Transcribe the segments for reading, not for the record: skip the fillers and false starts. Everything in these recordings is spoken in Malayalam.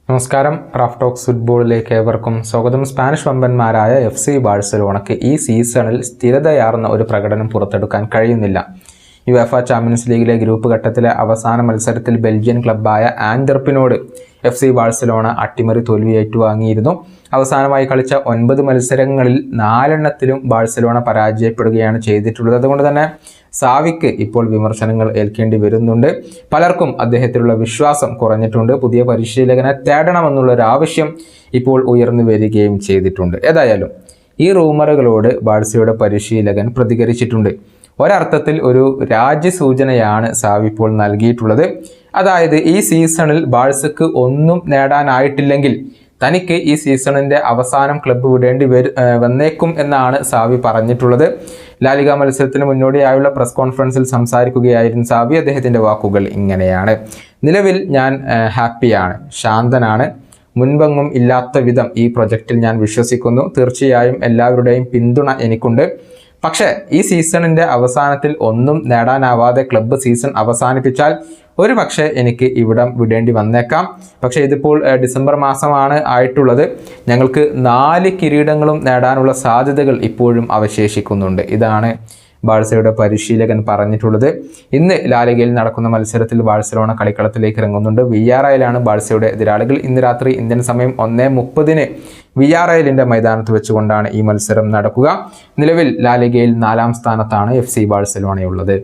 നമസ്കാരം. റാഫ് ടോക്സ് ഫുട്ബോളിലേക്ക് ഏവർക്കും സ്വാഗതം. സ്പാനിഷ് വമ്പന്മാരായ FC ബാഴ്സലോണയ്ക്ക് ഈ സീസണിൽ സ്ഥിരതയാർന്ന ഒരു പ്രകടനം പുറത്തെടുക്കാൻ കഴിയുന്നില്ല. യുവേഫ ചാമ്പ്യൻസ് ലീഗിലെ ഗ്രൂപ്പ് ഘട്ടത്തിലെ അവസാന മത്സരത്തിൽ ബെൽജിയൻ ക്ലബ്ബായ ആന്റ്വെർപ്പിനോട് FC ബാഴ്സലോണ അട്ടിമറി തോൽവി ഏറ്റുവാങ്ങിയിരുന്നു. അവസാനമായി കളിച്ച 9 മത്സരങ്ങളിൽ 4 ബാഴ്സലോണ പരാജയപ്പെടുകയാണ് ചെയ്തിട്ടുള്ളത്. അതുകൊണ്ട് തന്നെ സാവിക്ക് ഇപ്പോൾ വിമർശനങ്ങൾ ഏൽക്കേണ്ടി വരുന്നുണ്ട്. പലർക്കും അദ്ദേഹത്തിലുള്ള വിശ്വാസം കുറഞ്ഞിട്ടുണ്ട്. പുതിയ പരിശീലകനെ തേടണമെന്നുള്ളൊരു ആവശ്യം ഇപ്പോൾ ഉയർന്നു വരികയും ചെയ്തിട്ടുണ്ട്. ഏതായാലും ഈ റൂമറുകളോട് ബാഴ്സയുടെ പരിശീലകൻ പ്രതികരിച്ചിട്ടുണ്ട്. ഒരർത്ഥത്തിൽ ഒരു രാജ്യസൂചനയാണ് സാവി ഇപ്പോൾ നൽകിയിട്ടുള്ളത്. അതായത് ഈ സീസണിൽ ബാഴ്സക്ക് ഒന്നും നേടാനായിട്ടില്ലെങ്കിൽ തനിക്ക് ഈ സീസണിൻ്റെ അവസാനം ക്ലബ്ബ് വിടേണ്ടി വന്നേക്കും എന്നാണ് സാവി പറഞ്ഞിട്ടുള്ളത്. ലാലിഗ മത്സരത്തിന് മുന്നോടിയായുള്ള പ്രസ് കോൺഫറൻസിൽ സംസാരിക്കുകയായിരുന്നു സാവി. അദ്ദേഹത്തിൻ്റെ വാക്കുകൾ ഇങ്ങനെയാണ്: നിലവിൽ ഞാൻ ഹാപ്പിയാണ്, ശാന്തനാണ്. മുൻപെങ്ങും ഇല്ലാത്ത വിധം ഈ പ്രൊജക്റ്റിൽ ഞാൻ വിശ്വസിക്കുന്നു. തീർച്ചയായും എല്ലാവരുടെയും പിന്തുണ എനിക്കുണ്ട്. പക്ഷേ ഈ സീസണിൻ്റെ അവസാനത്തിൽ ഒന്നും നേടാനാവാതെ ക്ലബ്ബ് സീസൺ അവസാനിപ്പിച്ചാൽ ഒരു പക്ഷേ എനിക്ക് ഇവിടം വിടേണ്ടി വന്നേക്കാം. പക്ഷേ ഇതിപ്പോൾ ഡിസംബർ മാസമാണ് ആയിട്ടുള്ളത്. ഞങ്ങൾക്ക് 4 കിരീടങ്ങളും നേടാനുള്ള സാധ്യതകൾ ഇപ്പോഴും അവശേഷിക്കുന്നുണ്ട്. ഇതാണ് ബാഴ്സയുടെ പരിശീലകൻ പറഞ്ഞിട്ടുള്ളത്. ഇന്ന് ലാലിഗയിൽ നടക്കുന്ന മത്സരത്തിൽ ബാഴ്സലോണ കളിക്കളത്തിലേക്ക് ഇറങ്ങുന്നുണ്ട്. വിയ്യാറയലാണ് ബാഴ്സയുടെ എതിരാളികൾ. ഇന്ന് രാത്രി ഇന്ത്യൻ സമയം 1:30 വിയ്യാറയലിൻ്റെ മൈതാനത്ത് വെച്ചുകൊണ്ടാണ് ഈ മത്സരം നടക്കുക. നിലവിൽ ലാലിഗയിൽ 4ാം സ്ഥാനത്താണ് FC ബാഴ്സലോണയുള്ളത്.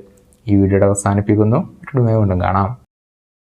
ഈ വീഡിയോ അവസാനിപ്പിക്കുന്നു. വീണ്ടും കാണാം.